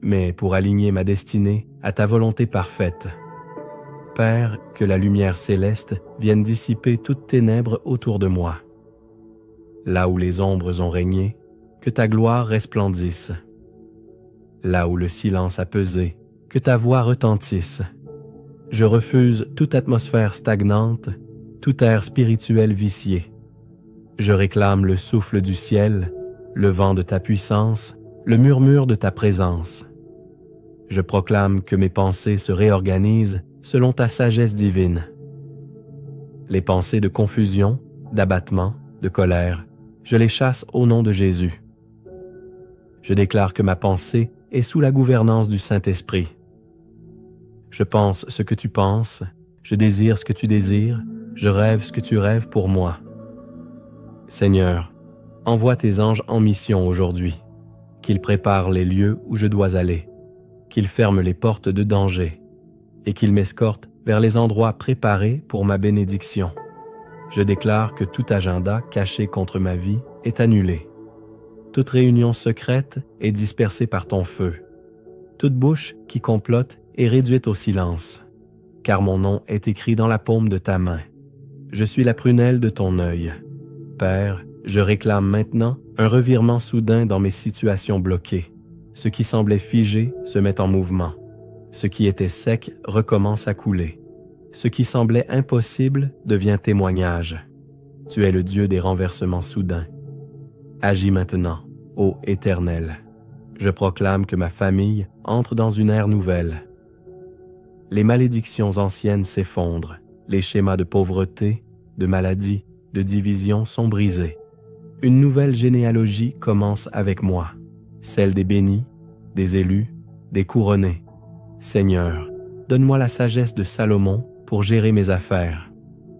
mais pour aligner ma destinée à ta volonté parfaite. Père, que la lumière céleste vienne dissiper toute ténèbre autour de moi. Là où les ombres ont régné, que ta gloire resplendisse. Là où le silence a pesé, que ta voix retentisse. Je refuse toute atmosphère stagnante, tout air spirituel vicié. Je réclame le souffle du ciel, le vent de ta puissance, le murmure de ta présence. Je proclame que mes pensées se réorganisent selon ta sagesse divine. Les pensées de confusion, d'abattement, de colère, je les chasse au nom de Jésus. Je déclare que ma pensée est sous la gouvernance du Saint-Esprit. Je pense ce que tu penses, je désire ce que tu désires, je rêve ce que tu rêves pour moi. Seigneur, envoie tes anges en mission aujourd'hui, qu'ils préparent les lieux où je dois aller, qu'ils ferment les portes de danger et qu'ils m'escortent vers les endroits préparés pour ma bénédiction. Je déclare que tout agenda caché contre ma vie est annulé. Toute réunion secrète est dispersée par ton feu. Toute bouche qui complote est réduite au silence, car mon nom est écrit dans la paume de ta main. Je suis la prunelle de ton œil. Père, je réclame maintenant un revirement soudain dans mes situations bloquées. Ce qui semblait figé se met en mouvement. Ce qui était sec recommence à couler. Ce qui semblait impossible devient témoignage. Tu es le Dieu des renversements soudains. Agis maintenant, ô Éternel. Je proclame que ma famille entre dans une ère nouvelle. Les malédictions anciennes s'effondrent. Les schémas de pauvreté, de maladie, de division sont brisés. Une nouvelle généalogie commence avec moi, celle des bénis, des élus, des couronnés. Seigneur, donne-moi la sagesse de Salomon pour gérer mes affaires,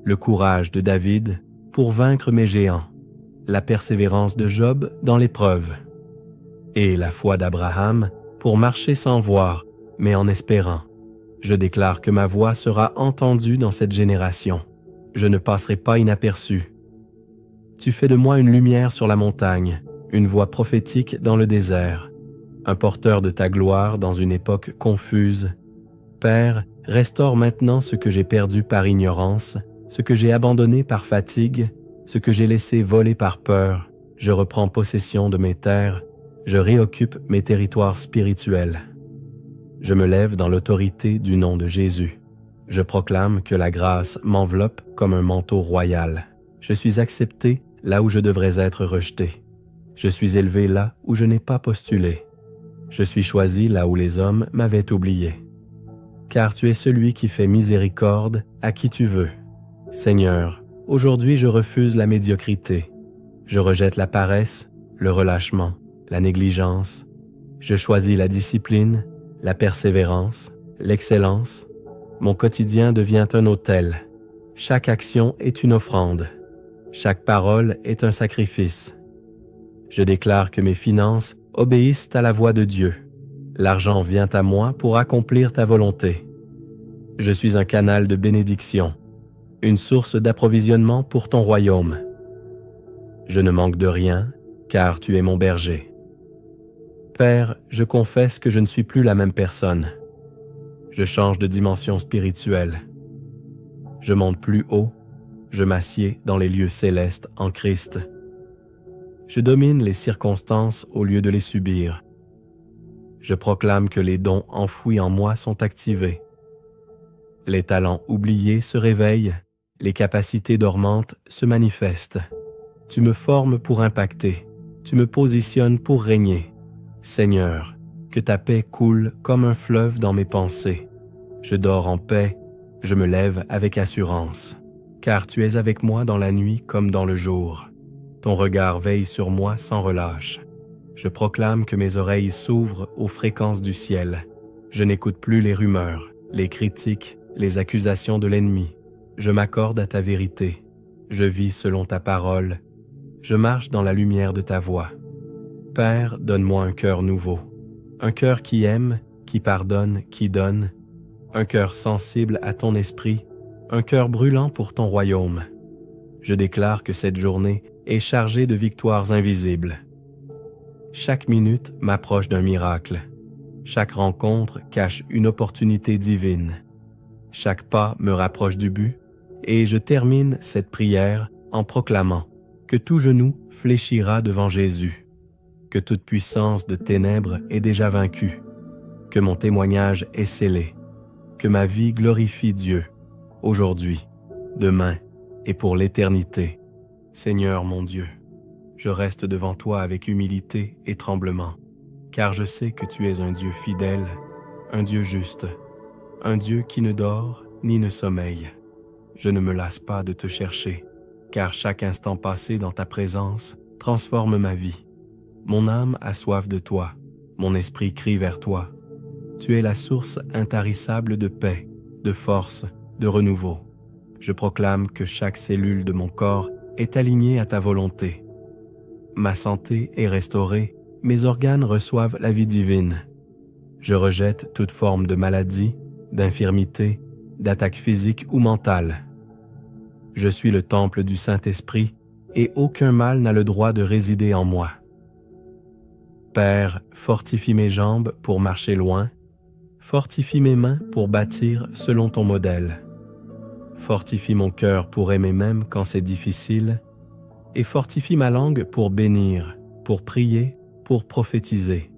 le courage de David pour vaincre mes géants, la persévérance de Job dans l'épreuve, et la foi d'Abraham pour marcher sans voir, mais en espérant. Je déclare que ma voix sera entendue dans cette génération. Je ne passerai pas inaperçu. Tu fais de moi une lumière sur la montagne, une voix prophétique dans le désert, un porteur de ta gloire dans une époque confuse. Père, restaure maintenant ce que j'ai perdu par ignorance, ce que j'ai abandonné par fatigue, ce que j'ai laissé voler par peur. Je reprends possession de mes terres, je réoccupe mes territoires spirituels. Je me lève dans l'autorité du nom de Jésus. Je proclame que la grâce m'enveloppe comme un manteau royal. Je suis accepté là où je devrais être rejeté. Je suis élevé là où je n'ai pas postulé. Je suis choisi là où les hommes m'avaient oublié. Car tu es celui qui fait miséricorde à qui tu veux. Seigneur, aujourd'hui je refuse la médiocrité. Je rejette la paresse, le relâchement, la négligence. Je choisis la discipline, la persévérance, l'excellence. Mon quotidien devient un autel. Chaque action est une offrande. Chaque parole est un sacrifice. Je déclare que mes finances obéissent à la voix de Dieu. L'argent vient à moi pour accomplir ta volonté. Je suis un canal de bénédiction, une source d'approvisionnement pour ton royaume. Je ne manque de rien, car tu es mon berger. Père, je confesse que je ne suis plus la même personne. Je change de dimension spirituelle. Je monte plus haut, je m'assieds dans les lieux célestes en Christ. Je domine les circonstances au lieu de les subir. Je proclame que les dons enfouis en moi sont activés. Les talents oubliés se réveillent, les capacités dormantes se manifestent. Tu me formes pour impacter, tu me positionnes pour régner. Seigneur, que ta paix coule comme un fleuve dans mes pensées. Je dors en paix, je me lève avec assurance, car tu es avec moi dans la nuit comme dans le jour. Ton regard veille sur moi sans relâche. Je proclame que mes oreilles s'ouvrent aux fréquences du ciel. Je n'écoute plus les rumeurs, les critiques, les accusations de l'ennemi. Je m'accorde à ta vérité. Je vis selon ta parole. Je marche dans la lumière de ta voix. Père, donne-moi un cœur nouveau. Un cœur qui aime, qui pardonne, qui donne. Un cœur sensible à ton esprit. Un cœur brûlant pour ton royaume. Je déclare que cette journée est chargée de victoires invisibles. Chaque minute m'approche d'un miracle. Chaque rencontre cache une opportunité divine. Chaque pas me rapproche du but et je termine cette prière en proclamant que tout genou fléchira devant Jésus, que toute puissance de ténèbres est déjà vaincue, que mon témoignage est scellé, que ma vie glorifie Dieu, aujourd'hui, demain et pour l'éternité. Seigneur mon Dieu, je reste devant toi avec humilité et tremblement, car je sais que tu es un Dieu fidèle, un Dieu juste, un Dieu qui ne dort ni ne sommeille. Je ne me lasse pas de te chercher, car chaque instant passé dans ta présence transforme ma vie. Mon âme a soif de toi, mon esprit crie vers toi. Tu es la source intarissable de paix, de force, de renouveau. Je proclame que chaque cellule de mon corps est alignée à ta volonté. Ma santé est restaurée, mes organes reçoivent la vie divine. Je rejette toute forme de maladie, d'infirmité, d'attaque physique ou mentale. Je suis le temple du Saint-Esprit et aucun mal n'a le droit de résider en moi. Père, fortifie mes jambes pour marcher loin, fortifie mes mains pour bâtir selon ton modèle. Fortifie mon cœur pour aimer même quand c'est difficile, et fortifie ma langue pour bénir, pour prier, pour prophétiser.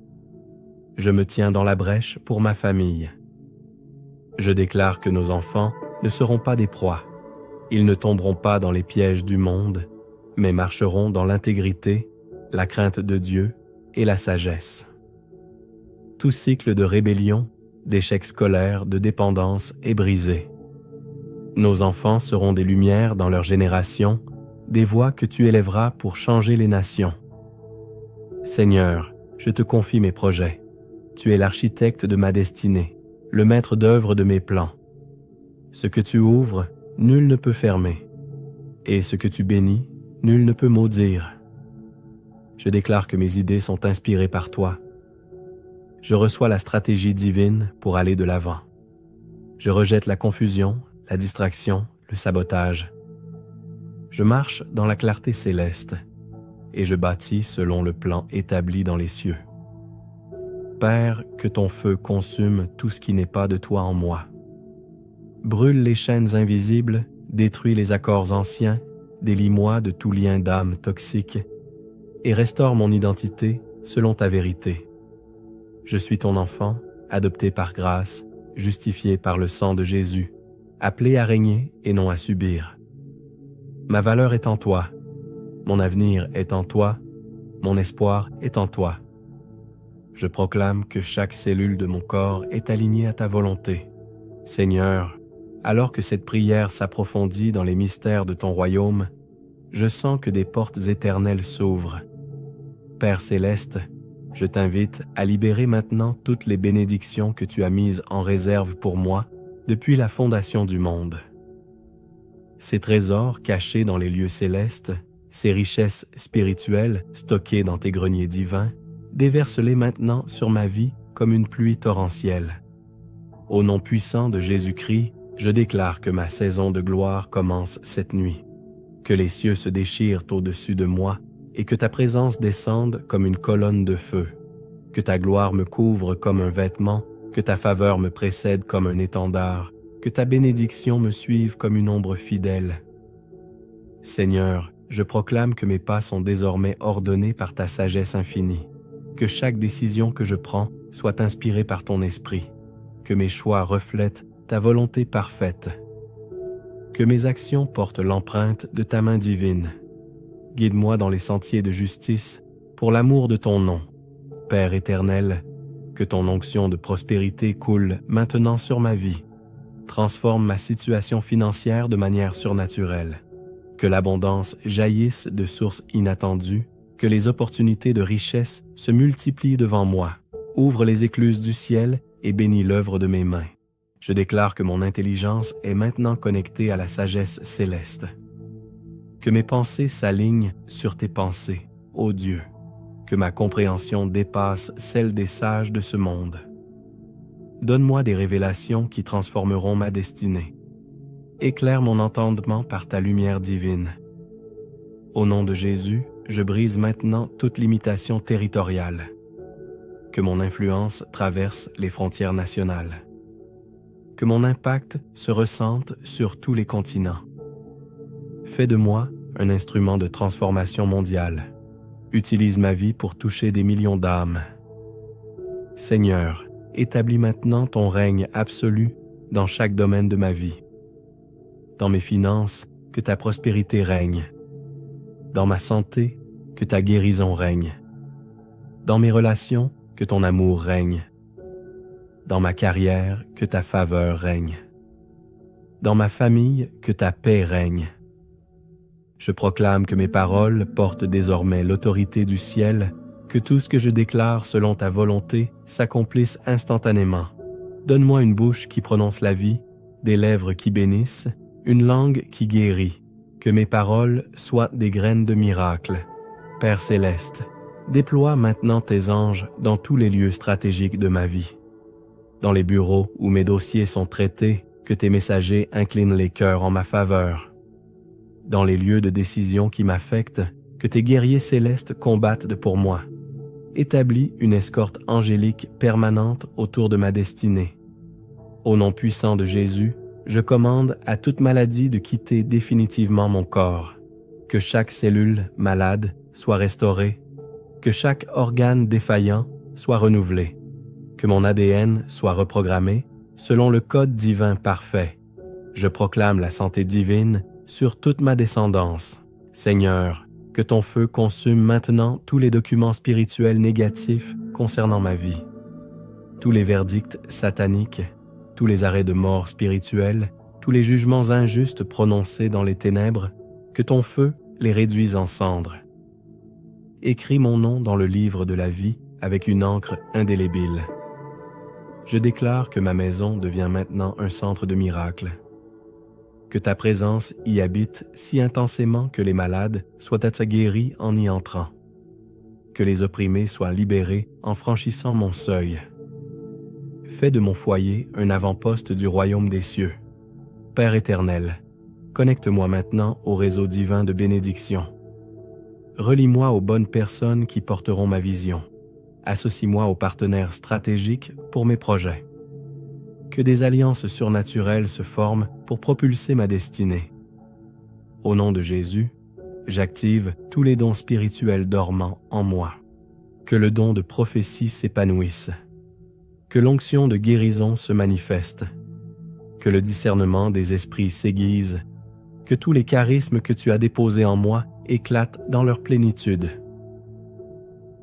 Je me tiens dans la brèche pour ma famille. Je déclare que nos enfants ne seront pas des proies. Ils ne tomberont pas dans les pièges du monde, mais marcheront dans l'intégrité, la crainte de Dieu et la sagesse. Tout cycle de rébellion, d'échec scolaire, de dépendance est brisé. Nos enfants seront des lumières dans leur génération, des voix que tu élèveras pour changer les nations. Seigneur, je te confie mes projets. Tu es l'architecte de ma destinée, le maître d'œuvre de mes plans. Ce que tu ouvres, nul ne peut fermer, et ce que tu bénis, nul ne peut maudire. Je déclare que mes idées sont inspirées par toi. Je reçois la stratégie divine pour aller de l'avant. Je rejette la confusion, la distraction, le sabotage. Je marche dans la clarté céleste et je bâtis selon le plan établi dans les cieux. Père, que ton feu consume tout ce qui n'est pas de toi en moi. Brûle les chaînes invisibles, détruis les accords anciens, délie-moi de tout lien d'âme toxique et restaure mon identité selon ta vérité. Je suis ton enfant, adopté par grâce, justifié par le sang de Jésus, appelé à régner et non à subir. Ma valeur est en toi, mon avenir est en toi, mon espoir est en toi. Je proclame que chaque cellule de mon corps est alignée à ta volonté. Seigneur, alors que cette prière s'approfondit dans les mystères de ton royaume, je sens que des portes éternelles s'ouvrent. Père céleste, je t'invite à libérer maintenant toutes les bénédictions que tu as mises en réserve pour moi depuis la fondation du monde. Ces trésors cachés dans les lieux célestes, ces richesses spirituelles stockées dans tes greniers divins, déverse-les maintenant sur ma vie comme une pluie torrentielle. Au nom puissant de Jésus-Christ, je déclare que ma saison de gloire commence cette nuit, que les cieux se déchirent au-dessus de moi et que ta présence descende comme une colonne de feu, que ta gloire me couvre comme un vêtement, que ta faveur me précède comme un étendard, que ta bénédiction me suive comme une ombre fidèle. Seigneur, je proclame que mes pas sont désormais ordonnés par ta sagesse infinie, que chaque décision que je prends soit inspirée par ton esprit, que mes choix reflètent ta volonté parfaite, que mes actions portent l'empreinte de ta main divine. Guide-moi dans les sentiers de justice pour l'amour de ton nom. Père éternel, que ton onction de prospérité coule maintenant sur ma vie. Transforme ma situation financière de manière surnaturelle. Que l'abondance jaillisse de sources inattendues, que les opportunités de richesse se multiplient devant moi. Ouvre les écluses du ciel et bénis l'œuvre de mes mains. Je déclare que mon intelligence est maintenant connectée à la sagesse céleste. Que mes pensées s'alignent sur tes pensées, ô Dieu. Que ma compréhension dépasse celle des sages de ce monde. Donne-moi des révélations qui transformeront ma destinée. Éclaire mon entendement par ta lumière divine. Au nom de Jésus, je brise maintenant toute limitation territoriale. Que mon influence traverse les frontières nationales. Que mon impact se ressente sur tous les continents. Fais de moi un instrument de transformation mondiale. Utilise ma vie pour toucher des millions d'âmes. Seigneur, établis maintenant ton règne absolu dans chaque domaine de ma vie. Dans mes finances, que ta prospérité règne. Dans ma santé, que ta guérison règne. Dans mes relations, que ton amour règne. Dans ma carrière, que ta faveur règne. Dans ma famille, que ta paix règne. Je proclame que mes paroles portent désormais l'autorité du ciel, que tout ce que je déclare selon ta volonté s'accomplisse instantanément. Donne-moi une bouche qui prononce la vie, des lèvres qui bénissent, une langue qui guérit, que mes paroles soient des graines de miracle. Père céleste, déploie maintenant tes anges dans tous les lieux stratégiques de ma vie. Dans les bureaux où mes dossiers sont traités, que tes messagers inclinent les cœurs en ma faveur. Dans les lieux de décision qui m'affectent, que tes guerriers célestes combattent pour moi. Établis une escorte angélique permanente autour de ma destinée. Au nom puissant de Jésus, je commande à toute maladie de quitter définitivement mon corps. Que chaque cellule malade soit restaurée, que chaque organe défaillant soit renouvelé, que mon ADN soit reprogrammé selon le code divin parfait. Je proclame la santé divine sur toute ma descendance. Seigneur, que ton feu consume maintenant tous les documents spirituels négatifs concernant ma vie. Tous les verdicts sataniques, tous les arrêts de mort spirituels, tous les jugements injustes prononcés dans les ténèbres, que ton feu les réduise en cendres. Écris mon nom dans le livre de la vie avec une encre indélébile. Je déclare que ma maison devient maintenant un centre de miracles. Que ta présence y habite si intensément que les malades soient guéris en y entrant. Que les opprimés soient libérés en franchissant mon seuil. Fais de mon foyer un avant-poste du royaume des cieux. Père éternel, connecte-moi maintenant au réseau divin de bénédiction. Relie-moi aux bonnes personnes qui porteront ma vision. Associe-moi aux partenaires stratégiques pour mes projets. Que des alliances surnaturelles se forment pour propulser ma destinée. Au nom de Jésus, j'active tous les dons spirituels dormants en moi. Que le don de prophétie s'épanouisse. Que l'onction de guérison se manifeste. Que le discernement des esprits s'aiguise. Que tous les charismes que tu as déposés en moi éclatent dans leur plénitude.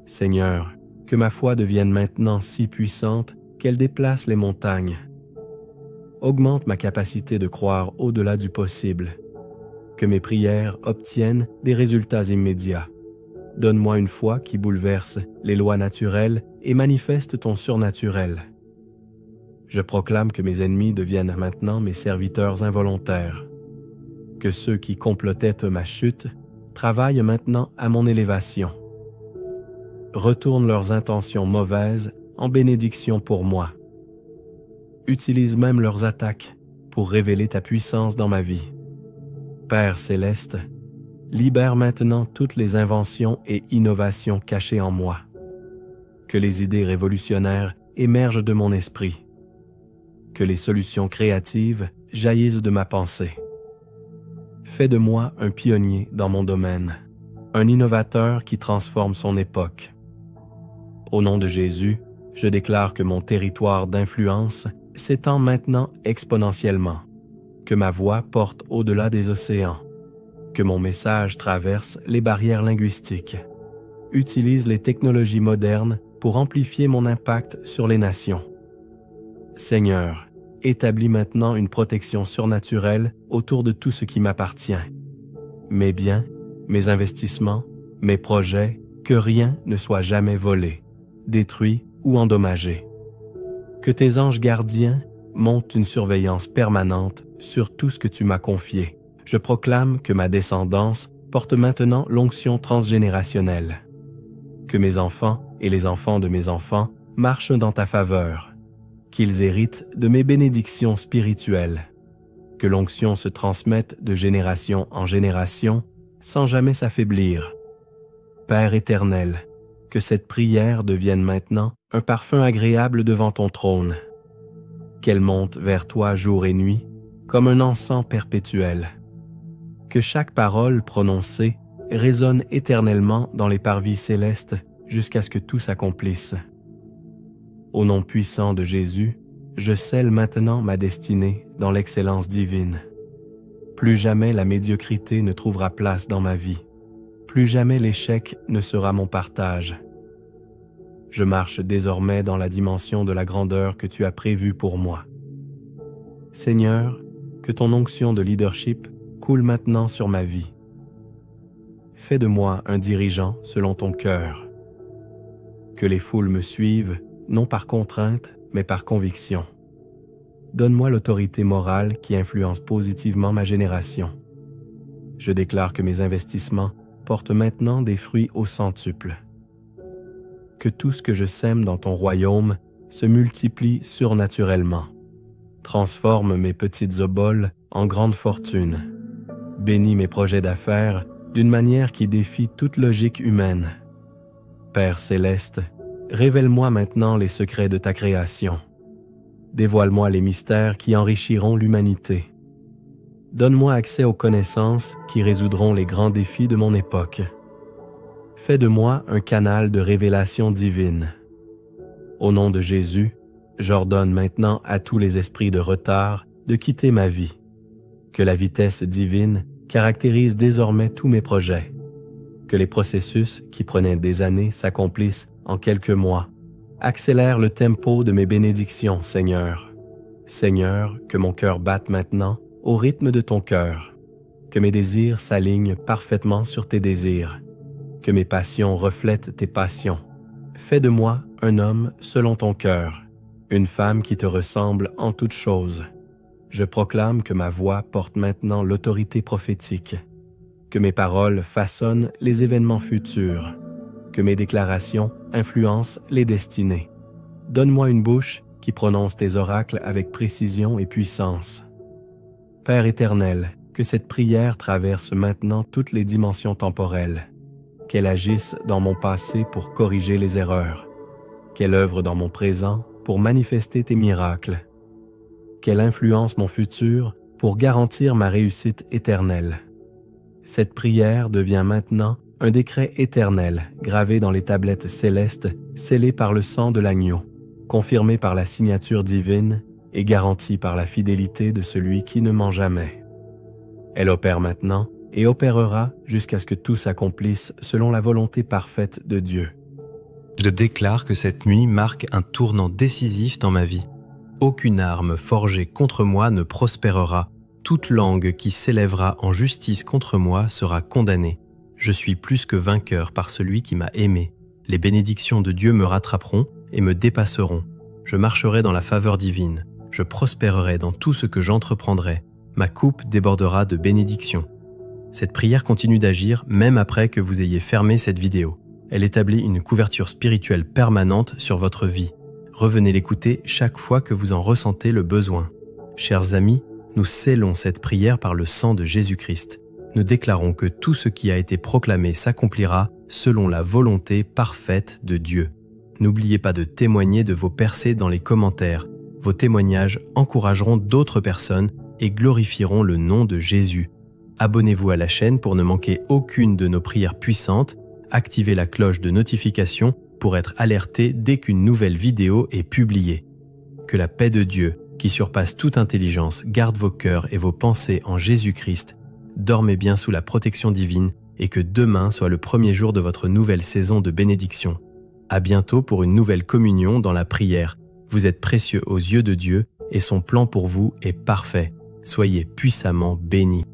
Seigneur, que ma foi devienne maintenant si puissante qu'elle déplace les montagnes. Augmente ma capacité de croire au-delà du possible. Que mes prières obtiennent des résultats immédiats. Donne-moi une foi qui bouleverse les lois naturelles et manifeste ton surnaturel. Je proclame que mes ennemis deviennent maintenant mes serviteurs involontaires. Que ceux qui complotaient ma chute travaillent maintenant à mon élévation. Retourne leurs intentions mauvaises en bénédiction pour moi. Utilise même leurs attaques pour révéler ta puissance dans ma vie. Père céleste, libère maintenant toutes les inventions et innovations cachées en moi. Que les idées révolutionnaires émergent de mon esprit. Que les solutions créatives jaillissent de ma pensée. Fais de moi un pionnier dans mon domaine, un innovateur qui transforme son époque. Au nom de Jésus, je déclare que mon territoire d'influence s'étend maintenant exponentiellement, que ma voix porte au-delà des océans, que mon message traverse les barrières linguistiques, utilise les technologies modernes pour amplifier mon impact sur les nations. Seigneur, établis maintenant une protection surnaturelle autour de tout ce qui m'appartient. Mes biens, mes investissements, mes projets, que rien ne soit jamais volé, détruit ou endommagé. Que tes anges gardiens montent une surveillance permanente sur tout ce que tu m'as confié. Je proclame que ma descendance porte maintenant l'onction transgénérationnelle. Que mes enfants et les enfants de mes enfants marchent dans ta faveur. Qu'ils héritent de mes bénédictions spirituelles. Que l'onction se transmette de génération en génération sans jamais s'affaiblir. Père éternel, que cette prière devienne maintenant un parfum agréable devant ton trône. Qu'elle monte vers toi jour et nuit, comme un encens perpétuel. Que chaque parole prononcée résonne éternellement dans les parvis célestes jusqu'à ce que tout s'accomplisse. Au nom puissant de Jésus, je scelle maintenant ma destinée dans l'excellence divine. Plus jamais la médiocrité ne trouvera place dans ma vie. Plus jamais l'échec ne sera mon partage. Je marche désormais dans la dimension de la grandeur que tu as prévue pour moi. Seigneur, que ton onction de leadership coule maintenant sur ma vie. Fais de moi un dirigeant selon ton cœur. Que les foules me suivent, non par contrainte, mais par conviction. Donne-moi l'autorité morale qui influence positivement ma génération. Je déclare que mes investissements portent maintenant des fruits au centuple. Que tout ce que je sème dans ton royaume se multiplie surnaturellement. Transforme mes petites oboles en grandes fortunes. Bénis mes projets d'affaires d'une manière qui défie toute logique humaine. Père céleste, révèle-moi maintenant les secrets de ta création. Dévoile-moi les mystères qui enrichiront l'humanité. Donne-moi accès aux connaissances qui résoudront les grands défis de mon époque. Fais de moi un canal de révélation divine. Au nom de Jésus, j'ordonne maintenant à tous les esprits de retard de quitter ma vie. Que la vitesse divine caractérise désormais tous mes projets. Que les processus qui prenaient des années s'accomplissent en quelques mois. Accélère le tempo de mes bénédictions, Seigneur. Seigneur, que mon cœur batte maintenant au rythme de ton cœur. Que mes désirs s'alignent parfaitement sur tes désirs. Que mes passions reflètent tes passions. Fais de moi un homme selon ton cœur, une femme qui te ressemble en toutes choses. Je proclame que ma voix porte maintenant l'autorité prophétique. Que mes paroles façonnent les événements futurs. Que mes déclarations influencent les destinées. Donne-moi une bouche qui prononce tes oracles avec précision et puissance. Père éternel, que cette prière traverse maintenant toutes les dimensions temporelles. Qu'elle agisse dans mon passé pour corriger les erreurs. Qu'elle œuvre dans mon présent pour manifester tes miracles. Qu'elle influence mon futur pour garantir ma réussite éternelle. Cette prière devient maintenant un décret éternel gravé dans les tablettes célestes scellées par le sang de l'agneau, confirmé par la signature divine et garanti par la fidélité de celui qui ne ment jamais. Elle opère maintenant et opérera jusqu'à ce que tout s'accomplisse selon la volonté parfaite de Dieu. Je déclare que cette nuit marque un tournant décisif dans ma vie. Aucune arme forgée contre moi ne prospérera. Toute langue qui s'élèvera en justice contre moi sera condamnée. Je suis plus que vainqueur par celui qui m'a aimé. Les bénédictions de Dieu me rattraperont et me dépasseront. Je marcherai dans la faveur divine. Je prospérerai dans tout ce que j'entreprendrai. Ma coupe débordera de bénédictions. Cette prière continue d'agir même après que vous ayez fermé cette vidéo. Elle établit une couverture spirituelle permanente sur votre vie. Revenez l'écouter chaque fois que vous en ressentez le besoin. Chers amis, nous scellons cette prière par le sang de Jésus-Christ. Nous déclarons que tout ce qui a été proclamé s'accomplira selon la volonté parfaite de Dieu. N'oubliez pas de témoigner de vos percées dans les commentaires. Vos témoignages encourageront d'autres personnes et glorifieront le nom de Jésus. Abonnez-vous à la chaîne pour ne manquer aucune de nos prières puissantes. Activez la cloche de notification pour être alerté dès qu'une nouvelle vidéo est publiée. Que la paix de Dieu, qui surpasse toute intelligence, garde vos cœurs et vos pensées en Jésus-Christ. Dormez bien sous la protection divine et que demain soit le premier jour de votre nouvelle saison de bénédiction. À bientôt pour une nouvelle communion dans la prière. Vous êtes précieux aux yeux de Dieu et son plan pour vous est parfait. Soyez puissamment bénis.